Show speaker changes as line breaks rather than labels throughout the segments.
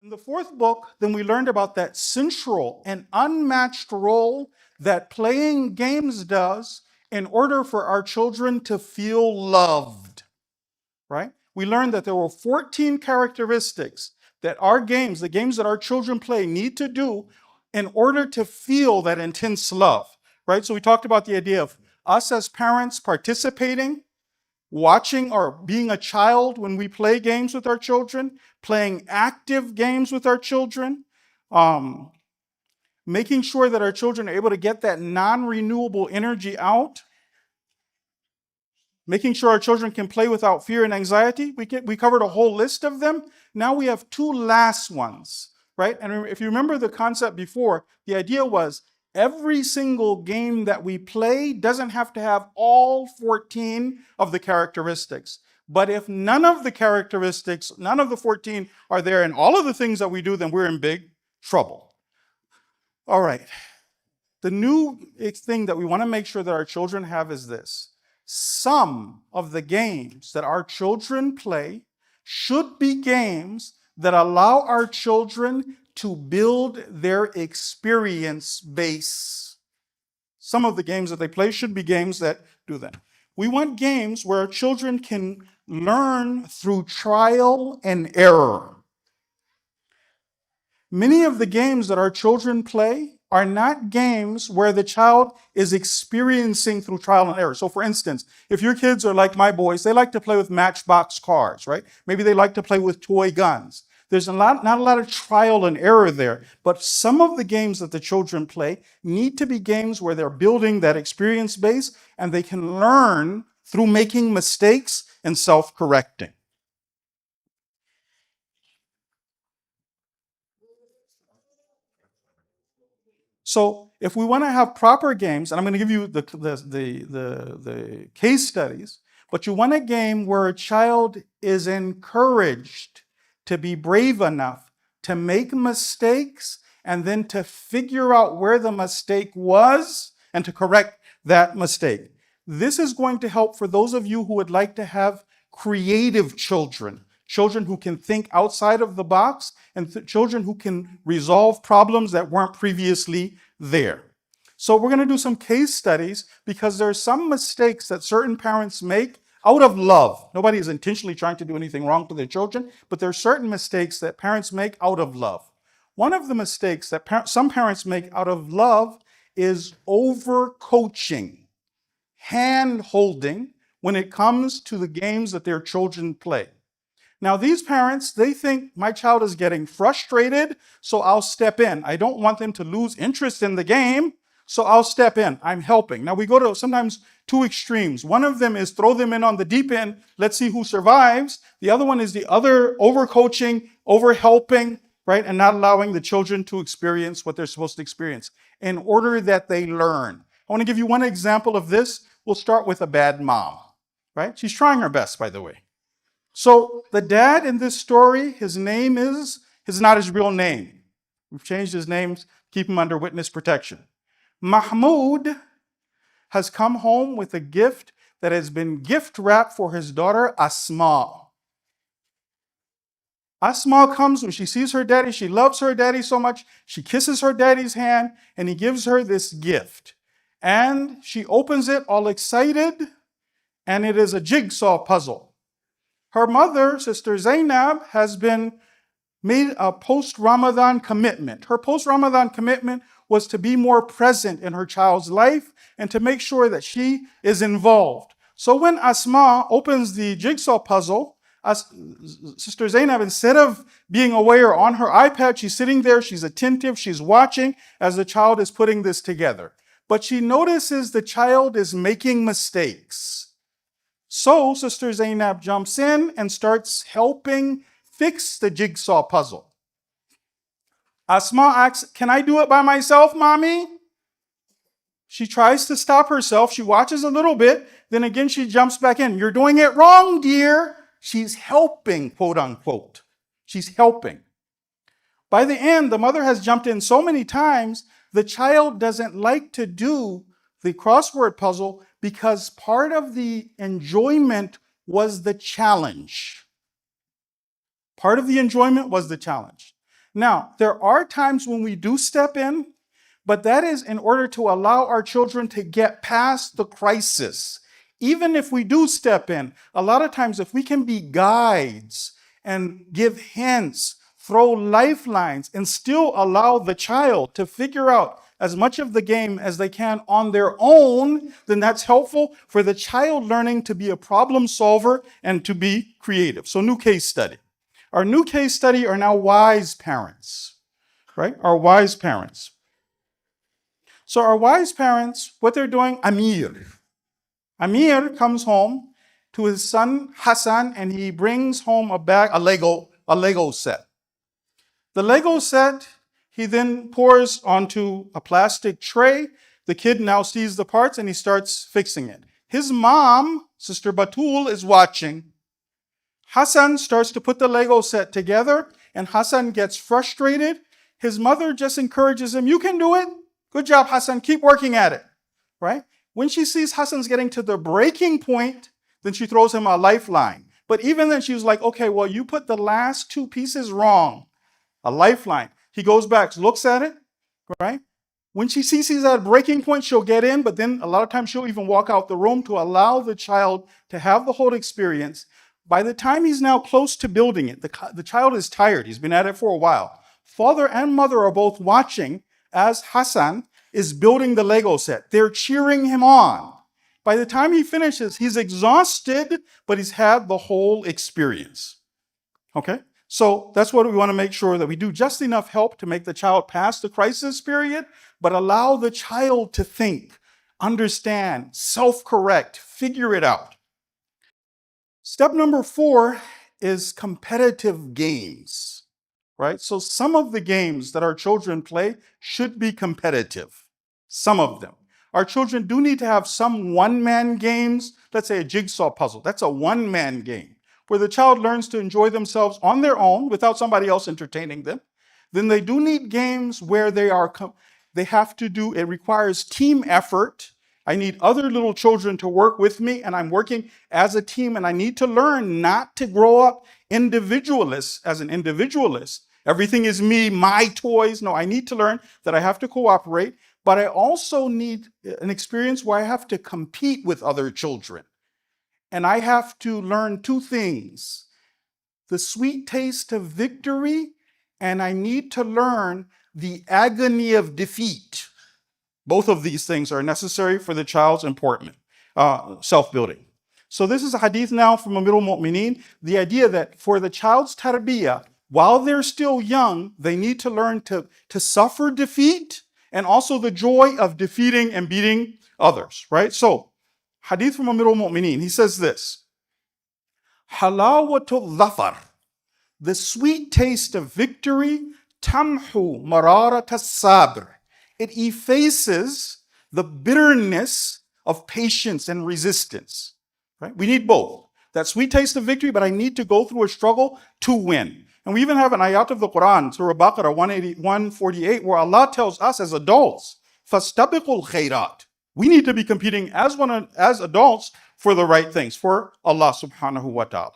In the fourth book, then we learned about that central and unmatched role that playing games does in order for our children to feel loved, right? We learned that there were 14 characteristics that our games, the games that our children play, need to do in order to feel that intense love, right? So we talked about the idea of us as parents participating, watching or being a child when we play games with our children, playing active games with our children, making sure that our children are able to get that non-renewable energy out, making sure our children can play without fear and anxiety. We covered a whole list of them. Now we have two last ones, right? And if you remember the concept before, the idea was every single game that we play doesn't have to have all 14 of the characteristics. But if none of the characteristics, none of the 14 are there in all of the things that we do, then we're in big trouble. All right. The new thing that we want to make sure that our children have is this. Some of the games that our children play should be games that allow our children to build their experience base. Some of the games that they play should be games that do that. We want games where our children can learn through trial and error. Many of the games that our children play are not games where the child is experiencing through trial and error. So for instance, if your kids are like my boys, they like to play with matchbox cars, right? Maybe they like to play with toy guns. There's not a lot of trial and error there, but some of the games that the children play need to be games where they're building that experience base and they can learn through making mistakes and self-correcting. So if we want to have proper games, and I'm going to give you the case studies, but you want a game where a child is encouraged to be brave enough to make mistakes and then to figure out where the mistake was and to correct that mistake. This is going to help for those of you who would like to have creative children. Children who can think outside of the box, and children who can resolve problems that weren't previously there. So we're going to do some case studies because there are some mistakes that certain parents make out of love. Nobody is intentionally trying to do anything wrong to their children, but there are certain mistakes that parents make out of love. One of the mistakes that some parents make out of love is over-coaching, hand-holding when it comes to the games that their children play. Now, these parents, they think my child is getting frustrated, so I'll step in. I don't want them to lose interest in the game, so I'll step in. I'm helping. Now, we go to sometimes two extremes. One of them is throw them in on the deep end. Let's see who survives. The other one is the other over-coaching, over-helping, right, and not allowing the children to experience what they're supposed to experience in order that they learn. I want to give you one example of this. We'll start with a bad mom, right? She's trying her best, by the way. So the dad in this story, his name is not his real name. We've changed his name to keep him under witness protection. Mahmoud has come home with a gift that has been gift wrapped for his daughter Asma. Asma comes when she sees her daddy. She loves her daddy so much. She kisses her daddy's hand and he gives her this gift. And she opens it all excited, and it is a jigsaw puzzle. Her mother, Sister Zainab, has made a post-Ramadan commitment. Her post-Ramadan commitment was to be more present in her child's life and to make sure that she is involved. So when Asma opens the jigsaw puzzle, Sister Zainab, instead of being away or on her iPad, she's sitting there, she's attentive, she's watching as the child is putting this together. But she notices the child is making mistakes. So Sister Zainab jumps in and starts helping fix the jigsaw puzzle. Asma asks, "Can I do it by myself, Mommy?" She tries to stop herself. She watches a little bit. Then again, she jumps back in. "You're doing it wrong, dear." She's helping, quote unquote. She's helping. By the end, the mother has jumped in so many times, the child doesn't like to do the crossword puzzle because part of the enjoyment was the challenge. Part of the enjoyment was the challenge. Now, there are times when we do step in, but that is in order to allow our children to get past the crisis. Even if we do step in, a lot of times if we can be guides and give hints, throw lifelines, and still allow the child to figure out as much of the game as they can on their own, then that's helpful for the child learning to be a problem solver and to be creative. So, new case study. Our new case study are now wise parents, right? Our wise parents. So our wise parents, what they're doing, Amir. Amir comes home to his son Hassan and he brings home a Lego set. The Lego set, he then pours onto a plastic tray. The kid now sees the parts and he starts fixing it. His mom, Sister Batul, is watching. Hassan starts to put the Lego set together and Hassan gets frustrated. His mother just encourages him, you can do it. Good job, Hassan. Keep working at it, right? When she sees Hassan's getting to the breaking point, then she throws him a lifeline. But even then, she was like, okay, well, you put the last two pieces wrong. A lifeline. He goes back, looks at it, right? When she sees he's at a breaking point, she'll get in, but then a lot of times she'll even walk out the room to allow the child to have the whole experience. By the time he's now close to building it, the child is tired. He's been at it for a while. Father and mother are both watching as Hassan is building the Lego set. They're cheering him on. By the time he finishes, he's exhausted, but he's had the whole experience. Okay? So that's what we want to make sure that we do just enough help to make the child pass the crisis period, but allow the child to think, understand, self-correct, figure it out. Step number 4 is competitive games. Right? So some of the games that our children play should be competitive. Some of them. Our children do need to have some one-man games. Let's say a jigsaw puzzle. That's a one-man game where the child learns to enjoy themselves on their own without somebody else entertaining them. Then they do need games where they have to do, it requires team effort. I need other little children to work with me, and I'm working as a team, and I need to learn not to grow up as an individualist. Everything is me, my toys. No, I need to learn that I have to cooperate, but I also need an experience where I have to compete with other children. And I have to learn 2 things: the sweet taste of victory, and I need to learn the agony of defeat. Both of these things are necessary for the child's self-building. So this is a hadith now from Amirul Mu'mineen, the idea that for the child's tarbiyah, while they're still young, they need to learn to suffer defeat and also the joy of defeating and beating others, right? So, hadith from Amirul Mu'mineen, he says this: Halawatul dhafar, the sweet taste of victory, tamhu mararat as-sabr, it effaces the bitterness of patience and resistance. Right? We need both. That sweet taste of victory, but I need to go through a struggle to win. And we even have an ayat of the Quran, Surah Baqarah 148, where Allah tells us as adults, فَاسْتَبِقُوا الْخَيْرَاتِ. We need to be competing as adults for the right things, for Allah subhanahu wa ta'ala.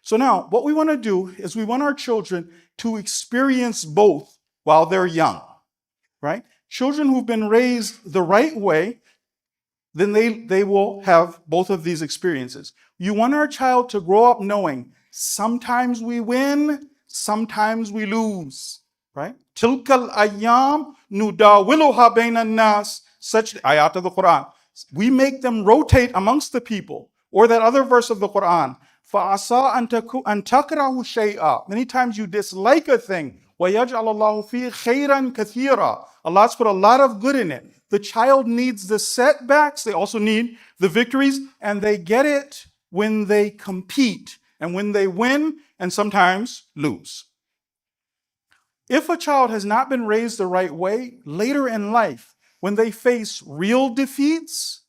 So now, what we want to do is we want our children to experience both while they're young, right? Children who've been raised the right way, then they will have both of these experiences. You want our child to grow up knowing sometimes we win, sometimes we lose, right? Tilkal ayyam nudawiluha bayna nas, such ayat of the Quran. We make them rotate amongst the people. Or that other verse of the Quran, فَعَصَىٰ أَن تَكْرَهُ شَيْئًا. Many times you dislike a thing. وَيَجْعَلَ اللَّهُ فِيهِ خَيْرًا كَثِيرًا. Allah's put a lot of good in it. The child needs the setbacks, they also need the victories, and they get it when they compete and when they win and sometimes lose. If a child has not been raised the right way, later in life, when they face real defeats,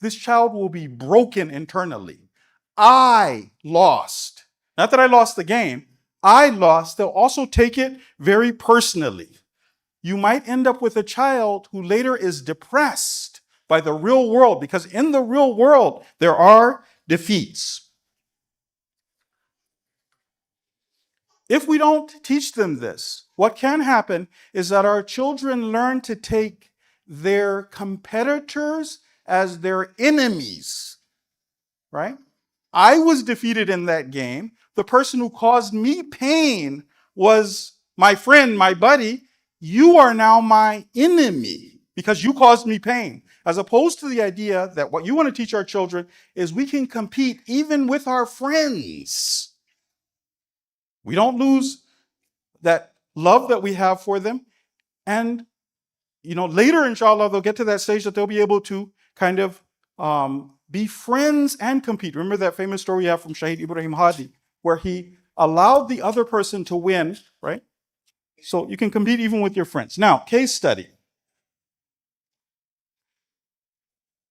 this child will be broken internally. I lost. Not that I lost the game, I lost. They'll also take it very personally. You might end up with a child who later is depressed by the real world, because in the real world, there are defeats. If we don't teach them this, what can happen is that our children learn to take their competitors as their enemies, right? I was defeated in that game. The person who caused me pain was my friend, my buddy. You are now my enemy because you caused me pain. As opposed to the idea that what you want to teach our children is we can compete even with our friends. We don't lose that love that we have for them. And, later, inshallah, they'll get to that stage that they'll be able to kind of be friends and compete. Remember that famous story we have from Shaykh Ibrahim Hadi, where he allowed the other person to win, right? So you can compete even with your friends. Now, case study.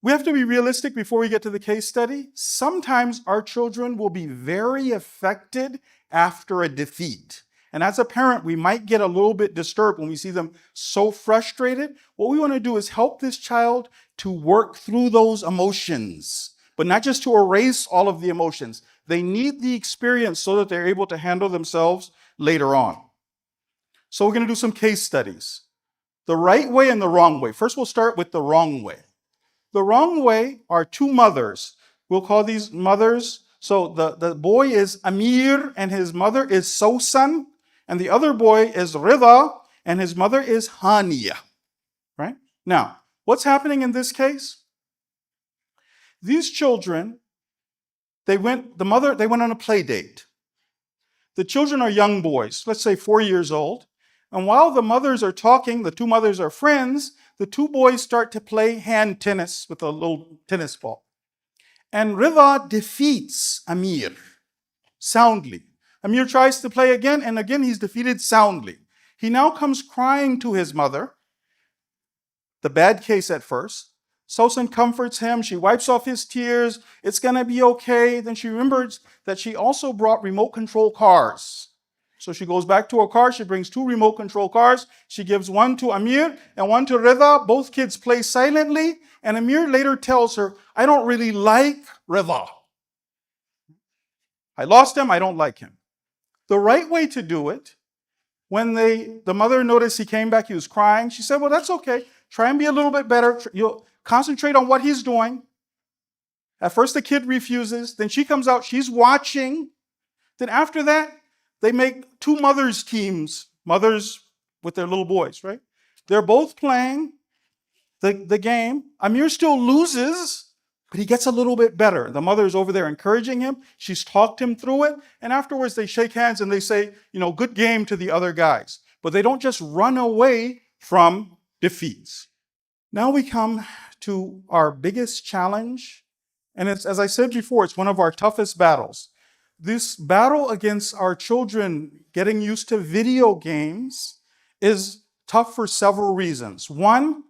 We have to be realistic before we get to the case study. Sometimes our children will be very affected after a defeat. And as a parent, we might get a little bit disturbed when we see them so frustrated. What we want to do is help this child to work through those emotions, but not just to erase all of the emotions. They need the experience so that they're able to handle themselves later on. So we're going to do some case studies. The right way and the wrong way. First, we'll start with the wrong way. The wrong way are two mothers. We'll call these mothers. So the boy is Amir and his mother is Sosan. And the other boy is Rida and his mother is Hania. Right? Now, what's happening in this case? These children, they went on a play date. The children are young boys, let's say 4 years old. And while the mothers are talking, the two mothers are friends, the two boys start to play hand tennis with a little tennis ball. And Rida defeats Amir soundly. Amir tries to play again, and again he's defeated soundly. He now comes crying to his mother, the bad case at first. Sosan comforts him. She wipes off his tears. It's going to be okay. Then she remembers that she also brought remote control cars. So she goes back to her car. She brings 2 remote control cars. She gives one to Amir and one to Rida. Both kids play silently. And Amir later tells her, I don't really like Rida. I lost him. I don't like him. The right way to do it, when the mother noticed he came back, he was crying. She said, well, that's okay. Try and be a little bit better. You'll concentrate on what he's doing. At first, the kid refuses. Then she comes out. She's watching. Then after that, they make 2 mothers teams, mothers with their little boys, right? They're both playing the game. Amir still loses, but he gets a little bit better. The mother is over there encouraging him. She's talked him through it. And afterwards, they shake hands and they say, good game to the other guys. But they don't just run away from defeats. Now we come to our biggest challenge. And it's, as I said before, it's one of our toughest battles. This battle against our children getting used to video games is tough for several reasons. One,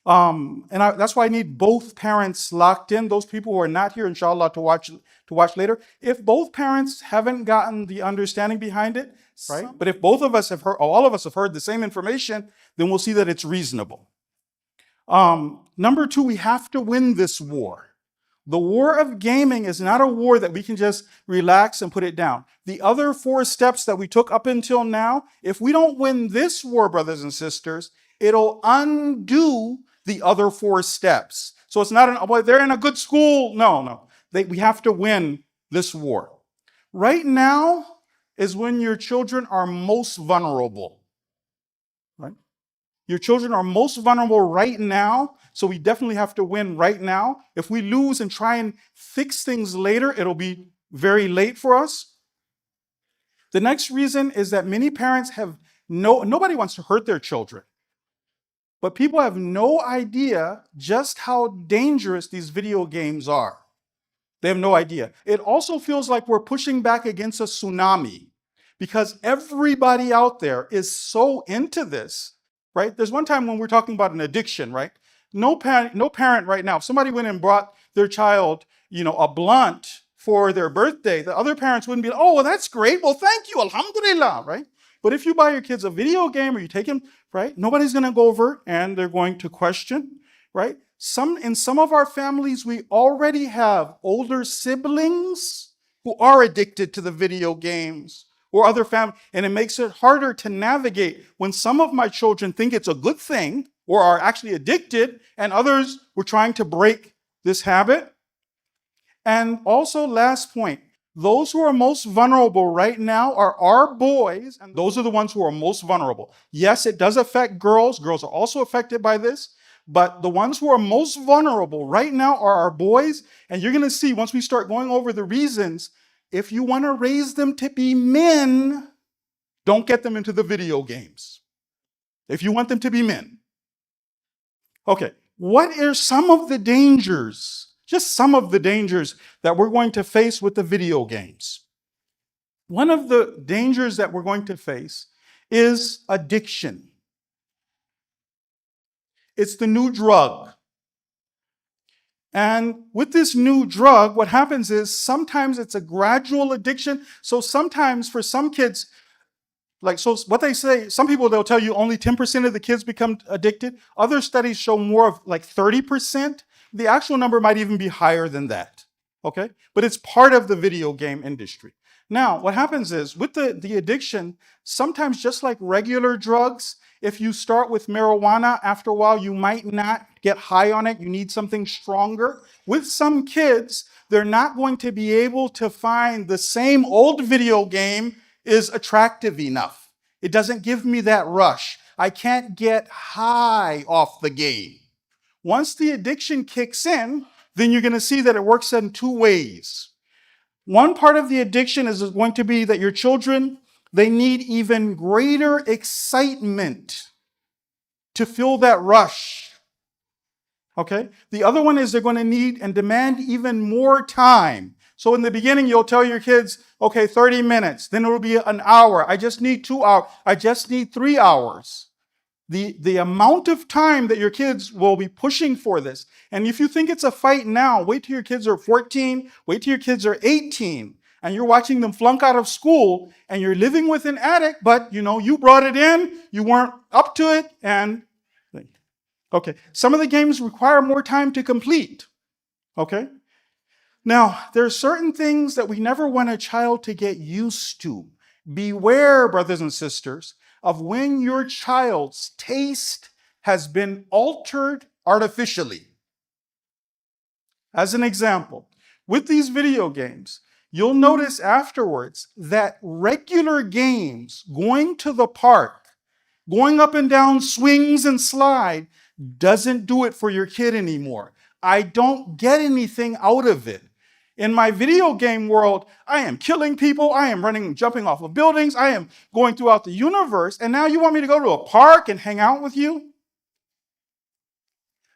that's why I need both parents locked in. Those people who are not here, inshallah, to watch later. If both parents haven't gotten the understanding behind it, right? But if both of us have heard, or all of us have heard the same information, then we'll see that it's reasonable. Number 2, we have to win this war. The war of gaming is not a war that we can just relax and put it down. The other 4 steps that we took up until now, if we don't win this war, brothers and sisters, it'll undo the other 4 steps. So it's not they're in a good school. No. We have to win this war. Right now is when your children are most vulnerable. Right? Your children are most vulnerable right now, so we definitely have to win right now. If we lose and try and fix things later, it'll be very late for us. The next reason is that many parents nobody wants to hurt their children. But people have no idea just how dangerous these video games are. They have no idea. It also feels like we're pushing back against a tsunami because everybody out there is so into this, right? There's one time when we're talking about an addiction, right? No parent right now, if somebody went and brought their child, a blunt for their birthday, the other parents wouldn't be like, oh, well, that's great. Well, thank you. Alhamdulillah, right? But if you buy your kids a video game or you take them, right, nobody's going to go over and they're going to question, right? In some of our families, we already have older siblings who are addicted to the video games or other family, and it makes it harder to navigate when some of my children think it's a good thing or are actually addicted, and others were trying to break this habit. And also, last point, those who are most vulnerable right now are our boys, and those are the ones who are most vulnerable. Yes, it does affect girls. Girls are also affected by this, but the ones who are most vulnerable right now are our boys, and you're going to see once we start going over the reasons, if you want to raise them to be men, don't get them into the video games. If you want them to be men. Okay, what are some of the dangers, just some of the dangers that we're going to face with the video games? One of the dangers that we're going to face is addiction. It's the new drug. And with this new drug, what happens is sometimes it's a gradual addiction. So sometimes for some kids, so what they say, some people, they'll tell you only 10% of the kids become addicted. Other studies show more of like 30%. The actual number might even be higher than that, okay? But it's part of the video game industry. Now, what happens is with the addiction, sometimes just like regular drugs, if you start with marijuana, after a while, you might not get high on it. You need something stronger. With some kids, they're not going to be able to find the same old video game is attractive enough. It doesn't give me that rush. I can't get high off the game. Once the addiction kicks in, then you're going to see that it works in two ways. One part of the addiction is going to be that your children, they need even greater excitement to feel that rush. Okay? The other one is they're going to need and demand even more time. So in the beginning, you'll tell your kids, okay, 30 minutes, then it'll be an hour. I just need 2 hours. I just need 3 hours. The amount of time that your kids will be pushing for this. And if you think it's a fight now, wait till your kids are 14, wait till your kids are 18, and you're watching them flunk out of school, and you're living with an addict, but you brought it in, you weren't up to it, and okay. Some of the games require more time to complete. Okay? Now, there are certain things that we never want a child to get used to. Beware, brothers and sisters, of when your child's taste has been altered artificially. As an example, with these video games, you'll notice afterwards that regular games, going to the park, going up and down swings and slide, doesn't do it for your kid anymore. I don't get anything out of it. In my video game world, I am killing people, I am running, jumping off of buildings, I am going throughout the universe, and now you want me to go to a park and hang out with you?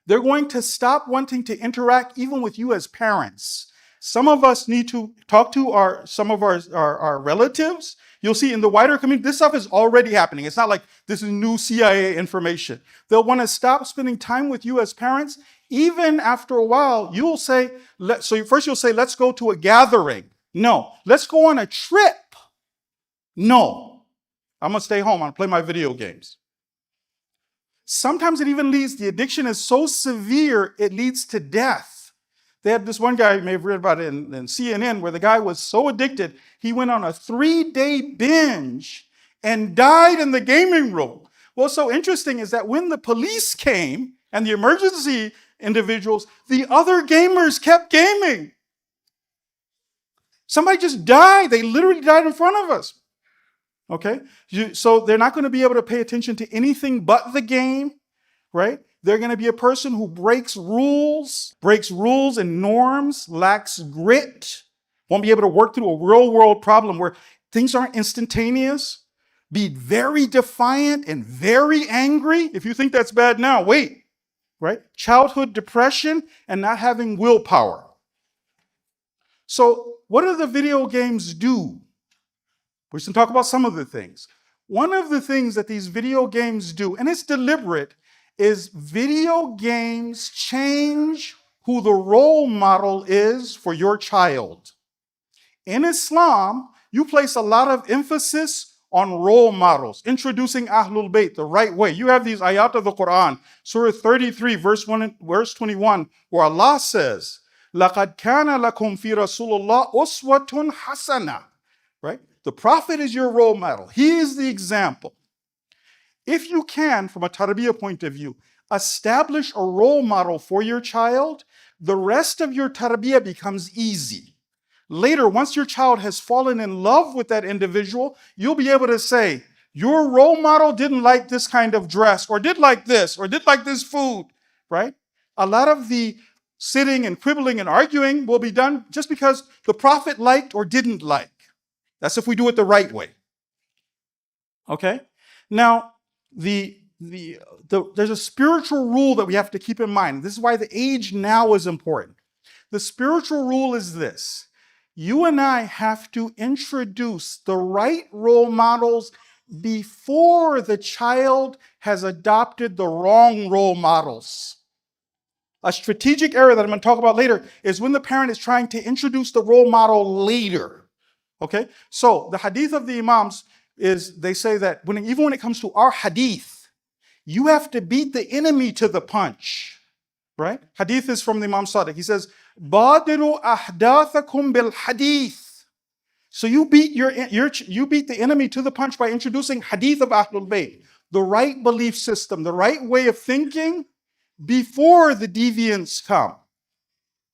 They're going to stop wanting to interact even with you as parents. Some of us need to talk to some of our relatives. You'll see in the wider community, this stuff is already happening. It's not like this is new CIA information. They'll want to stop spending time with you as parents. Even after a while, you'll say, first you'll say, let's go to a gathering. No. Let's go on a trip. No. I'm going to stay home. I'm going to play my video games. Sometimes it even leads, the addiction is so severe, it leads to death. They had this one guy, you may have read about it in CNN, where the guy was so addicted, he went on a 3-day binge and died in the gaming room. What's so interesting is that when the police came and the emergency individuals, the other gamers kept gaming. Somebody just died. They literally died in front of us. Okay? So they're not going to be able to pay attention to anything but the game, right? They're going to be a person who breaks rules and norms, lacks grit, won't be able to work through a real world problem where things aren't instantaneous, be very defiant and very angry. If you think that's bad now, wait. Right? Childhood depression and not having willpower. So what do the video games do? We should talk about some of the things. One of the things that these video games do, and it's deliberate, is video games change who the role model is for your child. In Islam, you place a lot of emphasis on role models, introducing Ahlul Bayt the right way. You have these ayat of the Quran, Surah 33, verse 21, where Allah says, لَقَدْ كَانَ لَكُمْ فِي رَسُولِ اللَّهِ أُسْوَةٌ حَسَنَةٌ. Right? The Prophet is your role model. He is the example. If you can, from a tarbiyah point of view, establish a role model for your child, the rest of your tarbiyah becomes easy. Later, once your child has fallen in love with that individual, you'll be able to say, your role model didn't like this kind of dress, or did like this, or did like this food, right? A lot of the sitting and quibbling and arguing will be done just because the Prophet liked or didn't like. That's if we do it the right way. Okay? Now, there's a spiritual rule that we have to keep in mind. This is why the age now is important. The spiritual rule is this. You and I have to introduce the right role models before the child has adopted the wrong role models. A strategic error that I'm going to talk about later is when the parent is trying to introduce the role model later. Okay? So the hadith of the Imams is, they say that even when it comes to our hadith, you have to beat the enemy to the punch. Right? Hadith is from the Imam Sadiq. He says, Badiru ahdathakum bil hadith. So you beat the enemy to the punch by introducing hadith of Ahlul Bayt, the right belief system, the right way of thinking before the deviants come.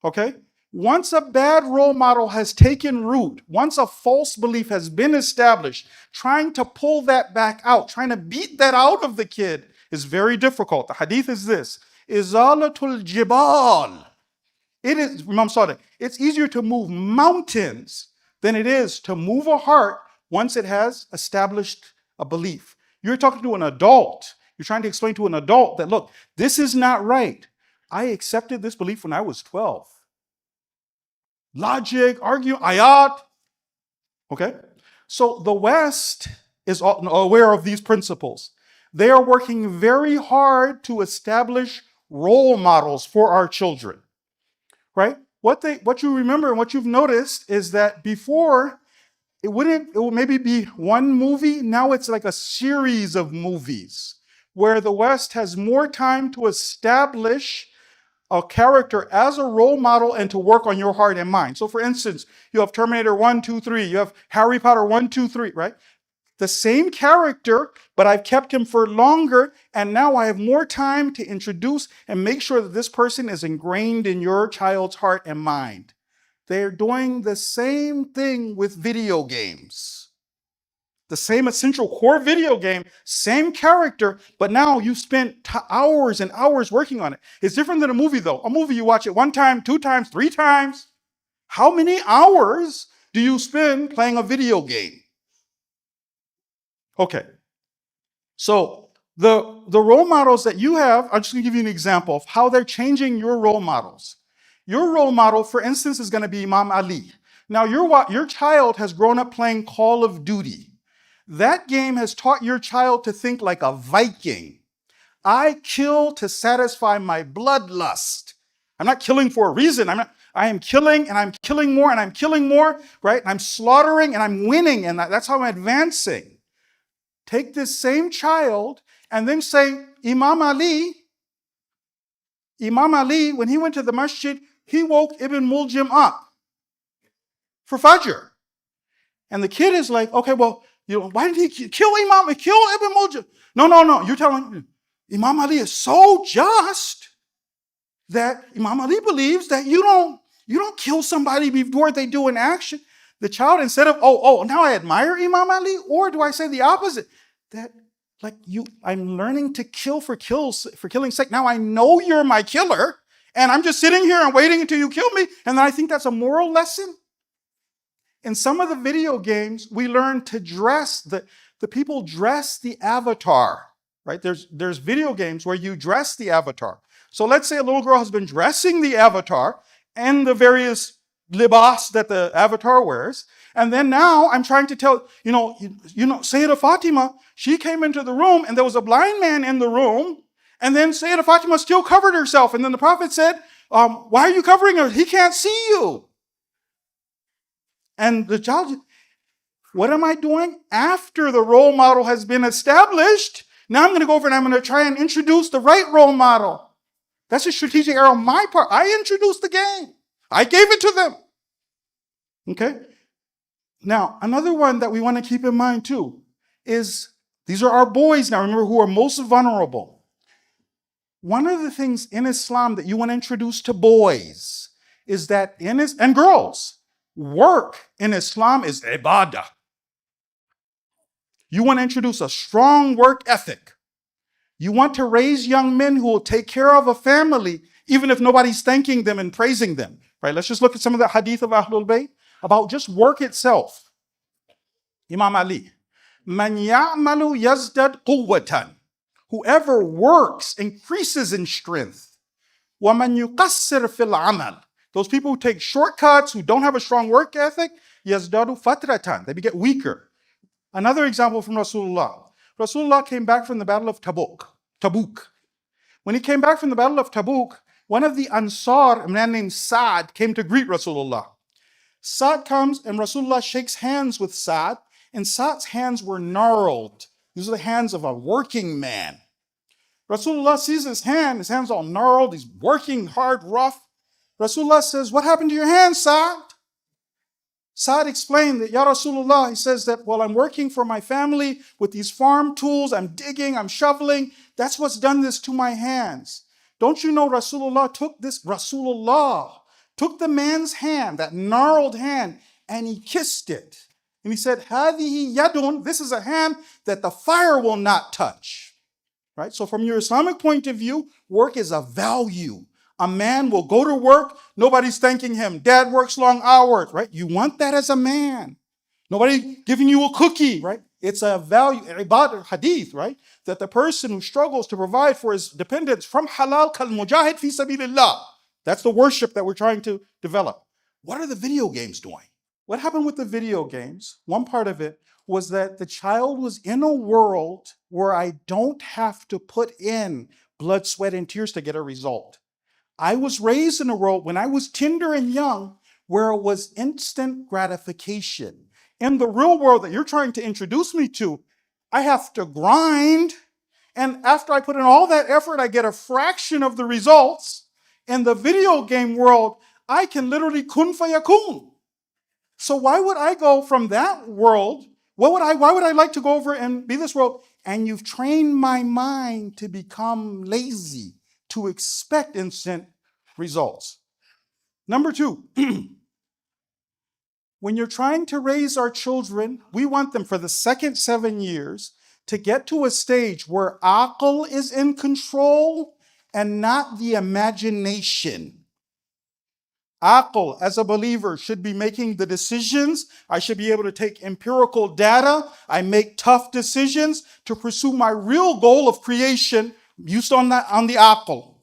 Okay? Once a bad role model has taken root, once a false belief has been established, trying to pull that back out, trying to beat that out of the kid is very difficult. The hadith is this, Izalatul Jibal. It is, Imam Sadiq, it's easier to move mountains than it is to move a heart once it has established a belief. You're talking to an adult. You're trying to explain to an adult that, look, this is not right. I accepted this belief when I was 12. Logic, argue, ayat. Okay? So the West is aware of these principles. They are working very hard to establish role models for our children. Right? What you remember and what you've noticed is that before, it would maybe be one movie. Now it's like a series of movies where the West has more time to establish a character as a role model and to work on your heart and mind. So for instance, you have Terminator 1, 2, 3. You have Harry Potter 1, 2, 3, right? The same character, but I've kept him for longer, and now I have more time to introduce and make sure that this person is ingrained in your child's heart and mind. They're doing the same thing with video games. The same essential core video game, same character, but now you spent hours and hours working on it. It's different than a movie, though. A movie, you watch it 1 time, 2 times, 3 times. How many hours do you spend playing a video game? Okay, so the role models that you have, I'm just going to give you an example of how they're changing your role models. Your role model, for instance, is going to be Imam Ali. Now, your child has grown up playing Call of Duty. That game has taught your child to think like a Viking. I kill to satisfy my bloodlust. I'm not killing for a reason. I am killing, and I'm killing more, and I'm killing more, right? I'm slaughtering, and I'm winning, and that's how I'm advancing. Take this same child and then say, Imam Ali, when he went to the masjid, he woke Ibn Muljim up for Fajr. And the kid is like, okay, well, why did he kill Ibn Muljim? No. You're telling me Imam Ali is so just that Imam Ali believes that you don't kill somebody before they do an action. The child, instead of, now I admire Imam Ali, or do I say the opposite? That, I'm learning to kill for killing's sake. Now I know you're my killer, and I'm just sitting here and waiting until you kill me, and then I think that's a moral lesson. In some of the video games, we learn to dress, the people dress the avatar, right? There's video games where you dress the avatar. So let's say a little girl has been dressing the avatar and the various libas that the avatar wears. And then now I'm trying to tell, Sayyidah Fatima, she came into the room and there was a blind man in the room. And then Sayyidah Fatima still covered herself. And then the Prophet said, why are you covering her? He can't see you. And the child, what am I doing? After the role model has been established, now I'm going to go over and I'm going to try and introduce the right role model. That's a strategic error on my part. I introduced the game. I gave it to them. Okay? Now, another one that we want to keep in mind too is these are our boys now, remember, who are most vulnerable. One of the things in Islam that you want to introduce to boys is that and girls, work in Islam is ibadah. You want to introduce a strong work ethic. You want to raise young men who will take care of a family, even if nobody's thanking them and praising them. Right? Let's just look at some of the hadith of Ahlul Bayt about just work itself. Imam Ali, Man ya'malu yazdad quwwatan. Whoever works increases in strength. وَمَنْ يُقَصِّرْ فِي الْعَمَلِ. Those people who take shortcuts, who don't have a strong work ethic, yazdadu fatratan. They get weaker. Another example from Rasulullah. Rasulullah came back from the Battle of Tabuk. When he came back from the Battle of Tabuk, one of the Ansar, a man named Sa'd, came to greet Rasulullah. Sa'd comes and Rasulullah shakes hands with Sa'd, and Sa'd's hands were gnarled. These are the hands of a working man. Rasulullah sees his hands all gnarled, he's working hard, rough. Rasulullah says, what happened to your hands, Sa'd? Sa'd explained that, Ya Rasulullah, he says that, well, I'm working for my family with these farm tools, I'm digging, I'm shoveling. That's what's done this to my hands. Don't you know Rasulullah took the man's hand, that gnarled hand, and he kissed it. And he said, Hadihi yadun, this is a hand that the fire will not touch. Right? So from your Islamic point of view, work is a value. A man will go to work, nobody's thanking him. Dad works long hours, right? You want that as a man. Nobody giving you a cookie, right? It's a value, ibadah, hadith, right? That the person who struggles to provide for his dependents from halal kal mujahid fi sabilillah. That's the worship that we're trying to develop. What are the video games doing? What happened with the video games? One part of it was that the child was in a world where I don't have to put in blood, sweat, and tears to get a result. I was raised in a world when I was tender and young where it was instant gratification. In the real world that you're trying to introduce me to, I have to grind, and after I put in all that effort, I get a fraction of the results. In the video game world, I can literally kun fayakun. So why would I go from that world? Why would I like to go over and be this world? And you've trained my mind to become lazy, to expect instant results. Number two, when you're trying to raise our children, we want them for the second 7 years to get to a stage where aql is in control and not the imagination. Aql, as a believer, should be making the decisions. I should be able to take empirical data. I make tough decisions to pursue my real goal of creation used on the aql.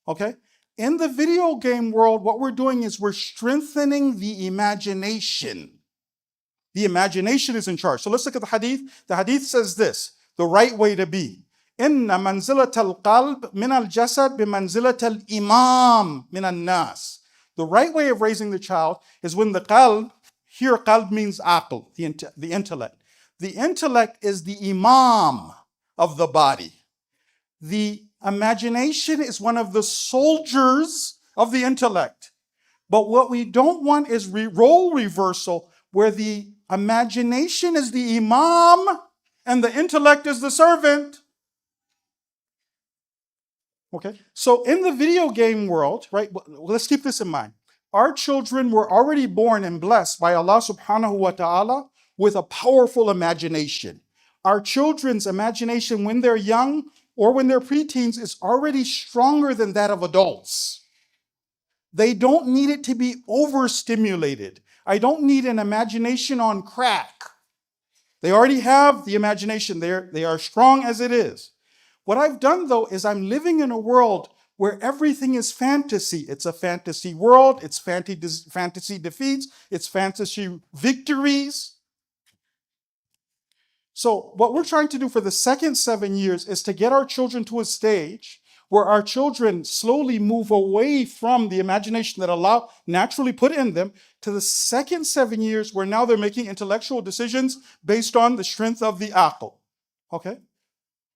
Okay? In the video game world, what we're doing is we're strengthening the imagination. The imagination is in charge. So let's look at the hadith. The hadith says this, the right way to be. Inna manzilat al-qalb min al-jasad bi manzilat al-imam min al-nas. The right way of raising the child is when the qalb, here qalb means aql, the intellect. The intellect is the imam of the body. The imagination is one of the soldiers of the intellect. But what we don't want is role reversal, where the imagination is the imam and the intellect is the servant. Okay, so in the video game world, right, let's keep this in mind. Our children were already born and blessed by Allah subhanahu wa ta'ala with a powerful imagination. Our children's imagination when they're young or when they're preteens is already stronger than that of adults. They don't need it to be overstimulated. I don't need an imagination on crack. They already have the imagination. They are strong as it is. What I've done, though, is I'm living in a world where everything is fantasy. It's a fantasy world. It's fantasy defeats. It's fantasy victories. So what we're trying to do for the second 7 years is to get our children to a stage where our children slowly move away from the imagination that Allah naturally put in them to the second 7 years where now they're making intellectual decisions based on the strength of the aql. Okay?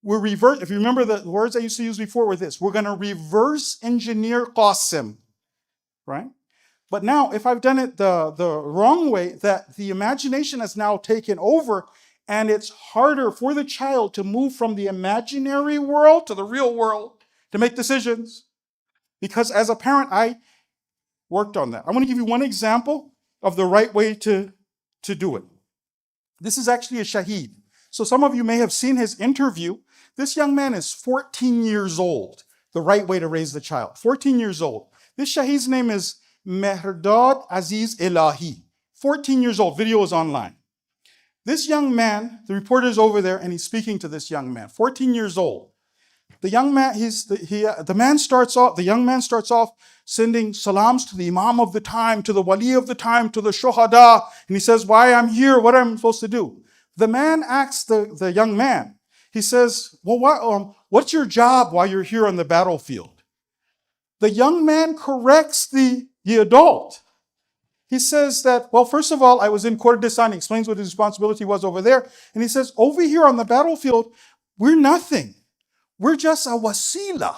If you remember the words I used to use before were this, we're going to reverse engineer Qasim, right? But now, if I've done it the wrong way, that the imagination has now taken over, and it's harder for the child to move from the imaginary world to the real world to make decisions. Because as a parent, I worked on that. I want to give you one example of the right way to do it. This is actually a shaheed. So some of you may have seen his interview. This young man is 14 years old. The right way to raise the child. 14 years old. This shaheed's name is Mehrdad Aziz Elahi. 14 years old. Video is online. This young man, the reporter's over there, and he's speaking to this young man. 14 years old. The young man, the young man starts off sending salams to the imam of the time, to the wali of the time, to the shuhada, and he says, why I'm here, what I'm supposed to do. The man asks the young man, he says, well, what's your job while you're here on the battlefield? The young man corrects the adult. He says that, well, first of all, I was in Kurdistan. He explains what his responsibility was over there. And he says, over here on the battlefield, we're nothing. We're just a wasila.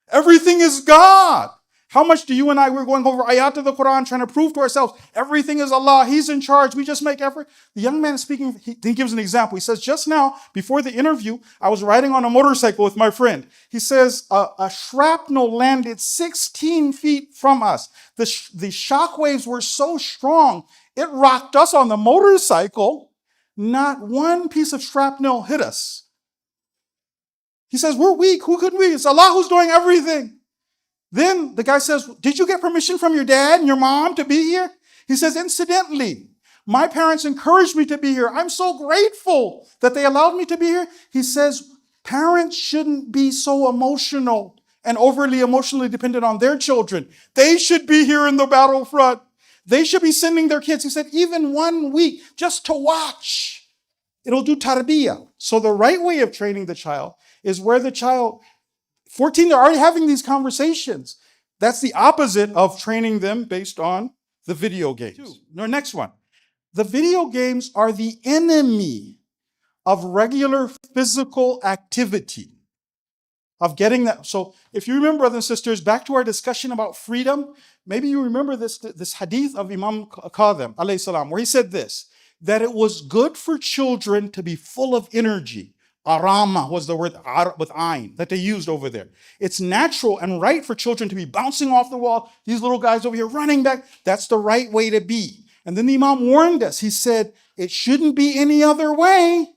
Everything is God. How much do you and I, we're going over ayat of the Quran, trying to prove to ourselves, everything is Allah, He's in charge, we just make effort. The young man is speaking, he gives an example. He says, just now, before the interview, I was riding on a motorcycle with my friend. He says, a shrapnel landed 16 feet from us. The shock waves were so strong, it rocked us on the motorcycle. Not one piece of shrapnel hit us. He says, we're weak, who could we? It's Allah who's doing everything. Then the guy says, did you get permission from your dad and your mom to be here? He says, incidentally, my parents encouraged me to be here. I'm so grateful that they allowed me to be here. He says, parents shouldn't be so emotional and overly emotionally dependent on their children. They should be here in the battlefront. They should be sending their kids. He said, even 1 week just to watch. It'll do tarbiyah. So the right way of training the child is where the child, 14, they're already having these conversations. That's the opposite of training them based on the video games. No, next one. The video games are the enemy of regular physical activity, of getting that. So if you remember, brothers and sisters, back to our discussion about freedom, maybe you remember this hadith of Imam Qadhim, alayhi salam, where he said this, that it was good for children to be full of energy. Arama was the word with ayn that they used over there. It's natural and right for children to be bouncing off the wall. These little guys over here running back. That's the right way to be. And then the Imam warned us. He said, it shouldn't be any other way.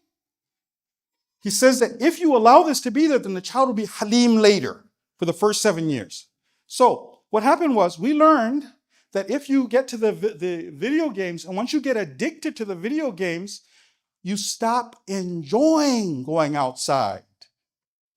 He says that if you allow this to be there, then the child will be halim later for the first 7 years. So what happened was we learned that if you get to the video games, and once you get addicted to the video games, you stop enjoying going outside.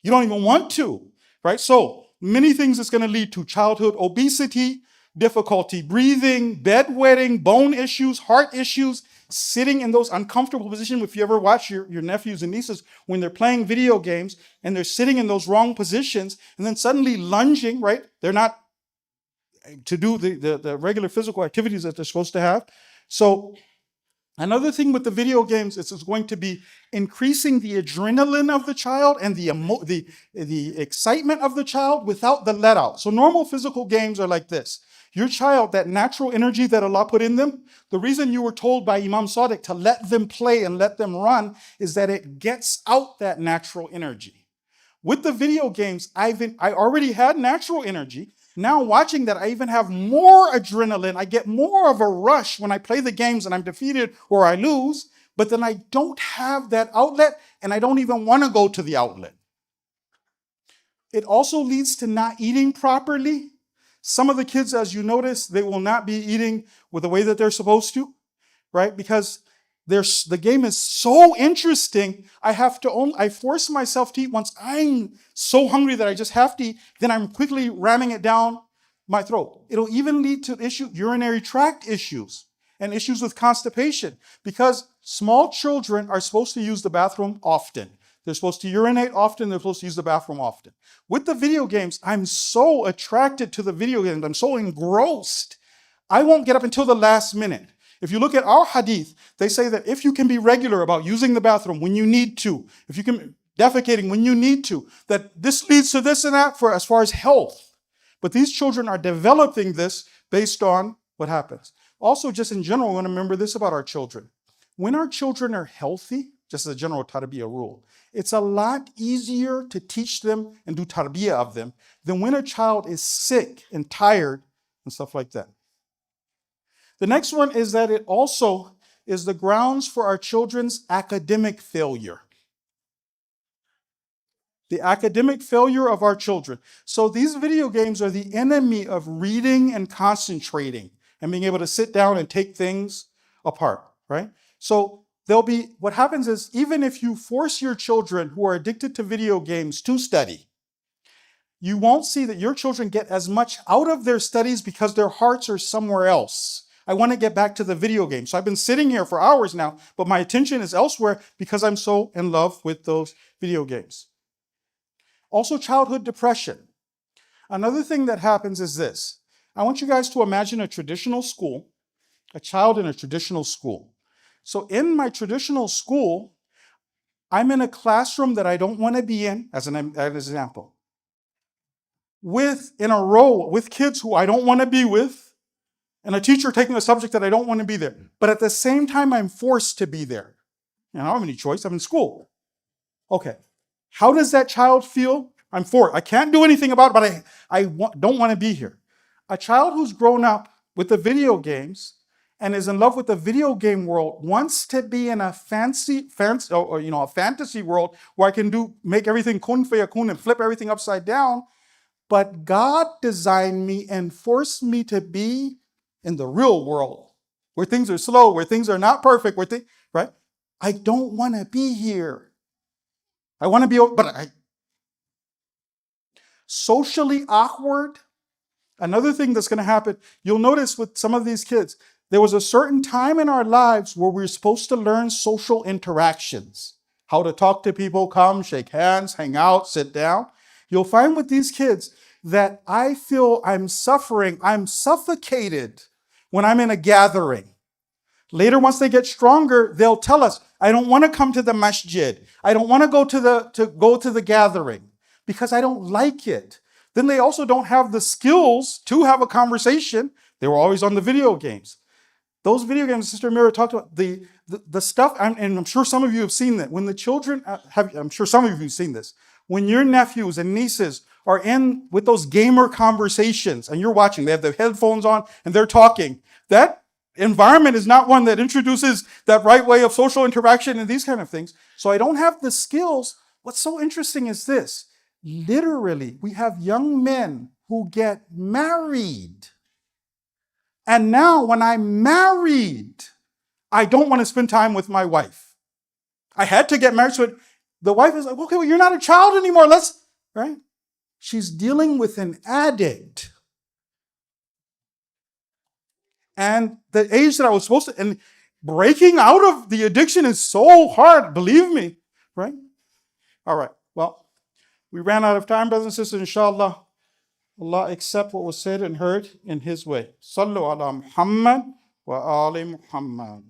You don't even want to, right? So many things it's going to lead to: childhood obesity, difficulty breathing, bedwetting, bone issues, heart issues, sitting in those uncomfortable positions. If you ever watch your nephews and nieces when they're playing video games and they're sitting in those wrong positions and then suddenly lunging, right? They're not to do the regular physical activities that they're supposed to have. So another thing with the video games is it's going to be increasing the adrenaline of the child and the excitement of the child without the let out. So normal physical games are like this. Your child, that natural energy that Allah put in them, the reason you were told by Imam Sadiq to let them play and let them run is that it gets out that natural energy. With the video games, I already had natural energy. Now watching that, I even have more adrenaline. I get more of a rush when I play the games and I'm defeated or I lose, but then I don't have that outlet and I don't even want to go to the outlet. It also leads to not eating properly. Some of the kids, as you notice, they will not be eating with the way that they're supposed to, right? Because the game is so interesting, I force myself to eat once I'm so hungry that I just have to eat, then I'm quickly ramming it down my throat. It'll even lead to urinary tract issues and issues with constipation because small children are supposed to use the bathroom often. They're supposed to urinate often, they're supposed to use the bathroom often. With the video games, I'm so attracted to the video games, I'm so engrossed, I won't get up until the last minute. If you look at our hadith, they say that if you can be regular about using the bathroom when you need to, if you can defecating when you need to, that this leads to this and that for as far as health. But these children are developing this based on what happens. Also, just in general, we want to remember this about our children. When our children are healthy, just as a general tarbiyah rule, it's a lot easier to teach them and do tarbiyah of them than when a child is sick and tired and stuff like that. The next one is that it also is the grounds for our children's academic failure. The academic failure of our children. So these video games are the enemy of reading and concentrating and being able to sit down and take things apart, right? So what happens is, even if you force your children who are addicted to video games to study, you won't see that your children get as much out of their studies because their hearts are somewhere else. I want to get back to the video game. So I've been sitting here for hours now, but my attention is elsewhere because I'm so in love with those video games. Also, childhood depression. Another thing that happens is this. I want you guys to imagine a traditional school, a child in a traditional school. So in my traditional school, I'm in a classroom that I don't want to be in, as an example, in a row with kids who I don't want to be with, and a teacher taking a subject that I don't want to be there. But at the same time, I'm forced to be there. And I don't have any choice. I'm in school. Okay. How does that child feel? I'm for it. I can't do anything about it, but I don't want to be here. A child who's grown up with the video games and is in love with the video game world wants to be in a fantasy world where I can make everything kun fayakun and flip everything upside down. But God designed me and forced me to be in the real world where things are slow, where things are not perfect, right? I don't want to be here. I want to be, socially awkward. Another thing that's going to happen, you'll notice with some of these kids, there was a certain time in our lives where we were supposed to learn social interactions, how to talk to people, come, shake hands, hang out, sit down. You'll find with these kids that I feel I'm suffering, I'm suffocated when I'm in a gathering. Later, once they get stronger, they'll tell us, I don't want to come to the masjid. I don't want to go to the gathering because I don't like it. Then they also don't have the skills to have a conversation. They were always on the video games. Those video games, Sister Mira talked about, the stuff, and I'm sure some of you have seen that. When the children, I'm sure some of you have seen this. When your nephews and nieces are in with those gamer conversations and you're watching, they have their headphones on and they're talking, that environment is not one that introduces that right way of social interaction and these kind of things. So I don't have the skills. What's so interesting is this. Literally, we have young men who get married. And now when I'm married, I don't want to spend time with my wife. I had to get married. So the wife is like, okay, well, you're not a child anymore. Right? She's dealing with an addict. And the age that I was supposed to, and breaking out of the addiction is so hard, believe me, right? All right, well, we ran out of time, brothers and sisters. Inshallah, Allah accept what was said and heard in His way. Sallu ala Muhammad wa ali Muhammad.